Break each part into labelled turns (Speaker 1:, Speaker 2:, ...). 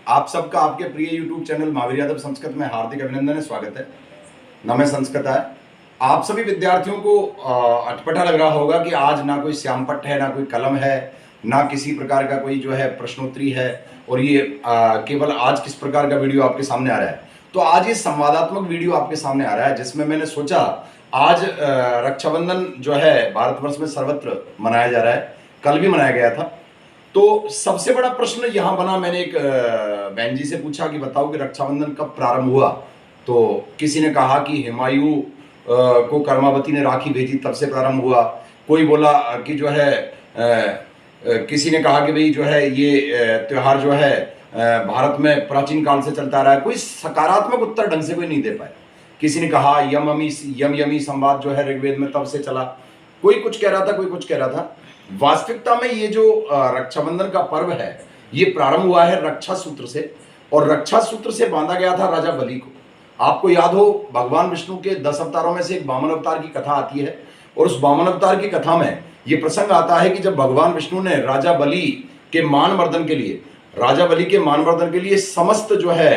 Speaker 1: आप सबका आपके प्रिय YouTube चैनल महावीर यादव संस्कृत में हार्दिक अभिनंदन है, स्वागत है। नमः संस्कृत है। आप सभी विद्यार्थियों को अटपटा लग रहा होगा कि आज ना कोई श्यामपट्ट है, ना कोई कलम है, ना किसी प्रकार का कोई जो है प्रश्नोत्तरी है, और ये केवल आज किस प्रकार का वीडियो आपके सामने आ रहा है। तो आज ये संवादात्मक वीडियो आपके सामने आ रहा है, जिसमें मैंने सोचा आज रक्षाबंधन जो है भारतवर्ष में सर्वत्र मनाया जा रहा है, कल भी मनाया गया था। तो सबसे बड़ा प्रश्न यहां बना, मैंने एक बहन जी से पूछा कि बताओ कि रक्षाबंधन कब प्रारंभ हुआ। तो किसी ने कहा कि हुमायूं को कर्मावती ने राखी भेजी तब से प्रारंभ हुआ। कोई बोला कि जो है किसी ने कहा कि भाई जो है ये त्योहार जो है भारत में प्राचीन काल से चलता आ रहा है। कोई सकारात्मक उत्तर ढंग से कोई नहीं दे पाया। किसी ने कहा यम यमी संवाद जो है ऋग्वेद में तब से चला। कोई कुछ कह रहा था, कोई कुछ कह रहा था। वास्तविकता में ये जो रक्षाबंधन का पर्व है ये प्रारंभ हुआ है रक्षा सूत्र से, और रक्षा सूत्र से बांधा गया था राजा बलि को। आपको याद हो, भगवान विष्णु के 10 अवतारों में से एक वामन अवतार की कथा आती है, और उस वामन अवतार की कथा में ये प्रसंग आता है कि जब भगवान विष्णु ने राजा बलि के मानवर्धन के लिए समस्त जो है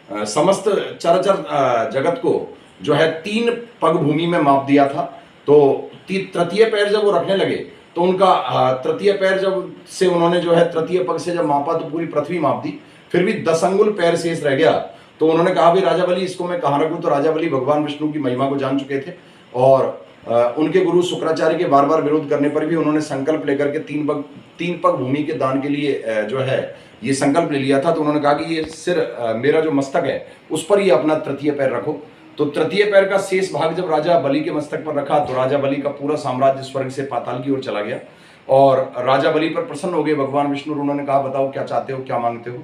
Speaker 1: समस्त चराचर जगत को जो है 3 पग भूमि में माप दिया था। तो तृतीय पैर जब वो रखने लगे तो उनका तृतीय पैर जब से उन्होंने जो है तृतीय पग से जब मापा तो पूरी पृथ्वी माप दी, फिर भी 10 अंगुल पैर शेष रह गया। तो उन्होंने कहा भाई राजा बलि इसको मैं कहाँ रखूं। तो राजा बलि भगवान विष्णु की महिमा को जान चुके थे, और उनके गुरु शुक्राचार्य के बार बार विरोध करने पर भी उन्होंने संकल्प लेकर के 3 पग भूमि के दान के लिए जो है ये संकल्प ले लिया था। तो उन्होंने कहा कि ये सिर मेरा जो मस्तक है उस पर ये अपना तृतीय पैर रखो। तो तृतीय पैर का शेष भाग जब राजा बलि के मस्तक पर रखा तो राजा बलि का पूरा साम्राज्य स्वर्ग से पाताल की ओर चला गया, और राजा बलि पर प्रसन्न हो गए भगवान विष्णु। उन्होंने कहा बताओ क्या चाहते हो, क्या मांगते हो,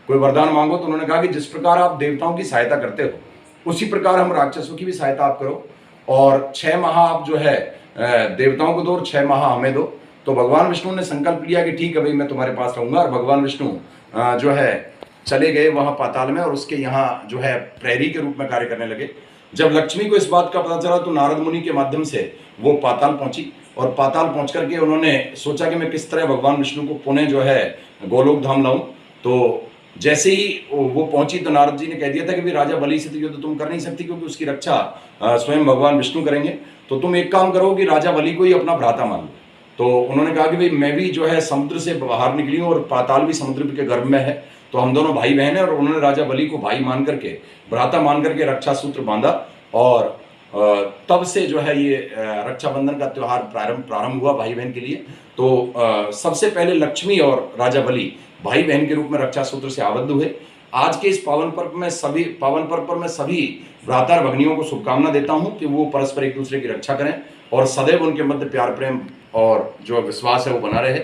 Speaker 1: कोई वरदान मांगो। तो उन्होंने कहा कि जिस प्रकार आप देवताओं की सहायता करते हो उसी प्रकार हम राक्षसों की भी सहायता आप करो, और 6 माह आप जो है देवताओं को दो और 6 माह हमें दो। तो भगवान विष्णु ने संकल्प लिया कि ठीक है भाई मैं तुम्हारे पास रहूंगा। और भगवान विष्णु जो है चले गए वहां पाताल में, और उसके यहाँ जो है प्रहरी के रूप में कार्य करने लगे। जब लक्ष्मी को इस बात का पता चला तो नारद मुनि के माध्यम से वो पाताल पहुंची, और पाताल पहुंच करके उन्होंने सोचा कि मैं किस तरह भगवान विष्णु को पुनः जो है गोलोक धाम लाऊं। तो जैसे ही वो पहुंची तो नारद जी ने कह दिया था कि भी राजा बलि से तो युद्ध तुम कर नहीं सकती, क्योंकि उसकी रक्षा स्वयं भगवान विष्णु करेंगे। तो तुम एक काम करो कि राजा बलि को ही अपना भ्राता मान लो। तो उन्होंने कहा कि भाई मैं भी जो है समुद्र से बाहर निकली हूँ, और पाताल भी समुद्र के गर्भ में है, तो हम दोनों भाई बहन हैं। और उन्होंने राजा बलि को भाई मान करके, भ्राता मान करके रक्षा सूत्र बांधा, और तब से जो है ये रक्षाबंधन का त्यौहार प्रारंभ हुआ भाई बहन के लिए। तो सबसे पहले लक्ष्मी और राजा बलि भाई बहन के रूप में रक्षा सूत्र से आबद्ध हुए। आज के इस पावन पर्व पर मैं सभी भ्राता और भगिनियों को शुभकामना देता हूं कि वो परस्पर एक दूसरे की रक्षा करें, और सदैव उनके मध्य प्यार प्रेम और जो विश्वास है वो बना रहे।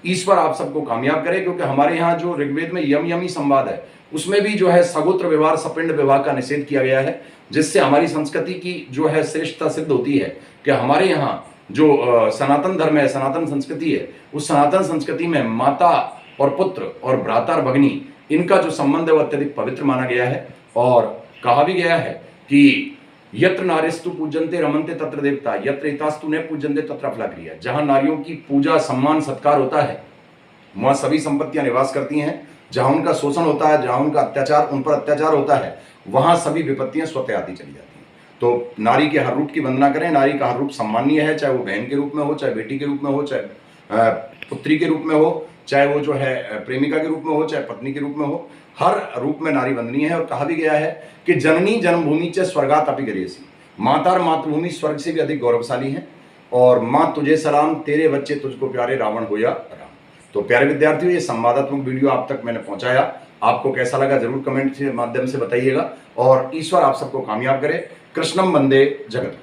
Speaker 1: ईश्वर आप सबको कामयाब करे, क्योंकि हमारे यहाँ जो ऋग्वेद में यमी संवाद है उसमें भी जो है सगोत्र विवाह सपिंड विवाह का निषेध किया गया है, जिससे हमारी संस्कृति की जो है श्रेष्ठता सिद्ध होती है कि हमारे यहाँ जो सनातन धर्म है, सनातन संस्कृति है, उस सनातन संस्कृति में माता और पुत्र और भ्राता और भगिनी इनका जो संबंध है वो अत्यधिक पवित्र माना गया है। और कहा भी गया है कि यत्र नारीस्तु पूजन्ते रमन्ते तत्र देवता, यत्र हितास्तु न पूजन्ते तत्र अफलाक्रिया। जहां नारियों की पूजा सम्मान सत्कार होता है वहां सभी संपत्तियां निवास करती हैं। जहां उनका शोषण होता है, जहां उनका उन पर अत्याचार होता है, वहां सभी विपत्तियां स्वतः आती चली जाती हैं। तो नारी के हर रूप की वंदना करें। नारी का हर रूप सम्मानीय है, चाहे वो बहन के रूप में हो, चाहे बेटी के रूप में हो, चाहे पुत्री के रूप में हो, चाहे वो जो है प्रेमिका के रूप में हो, चाहे पत्नी के रूप में हो, हर रूप में नारी वंदनीय है। और कहा भी गया है कि जननी जन्मभूमि च स्वर्गात अपि गरेसी, माता और मातृभूमि स्वर्ग से भी अधिक गौरवशाली है। और माँ तुझे सलाम, तेरे बच्चे तुझको प्यारे, रावण हो या राम। तो प्यारे विद्यार्थियों, ये संवादात्मक वीडियो आप तक मैंने पहुंचाया। आपको कैसा लगा जरूर कमेंट के माध्यम से बताइएगा, और ईश्वर आप सबको कामयाब करे। कृष्णम वंदे जगत।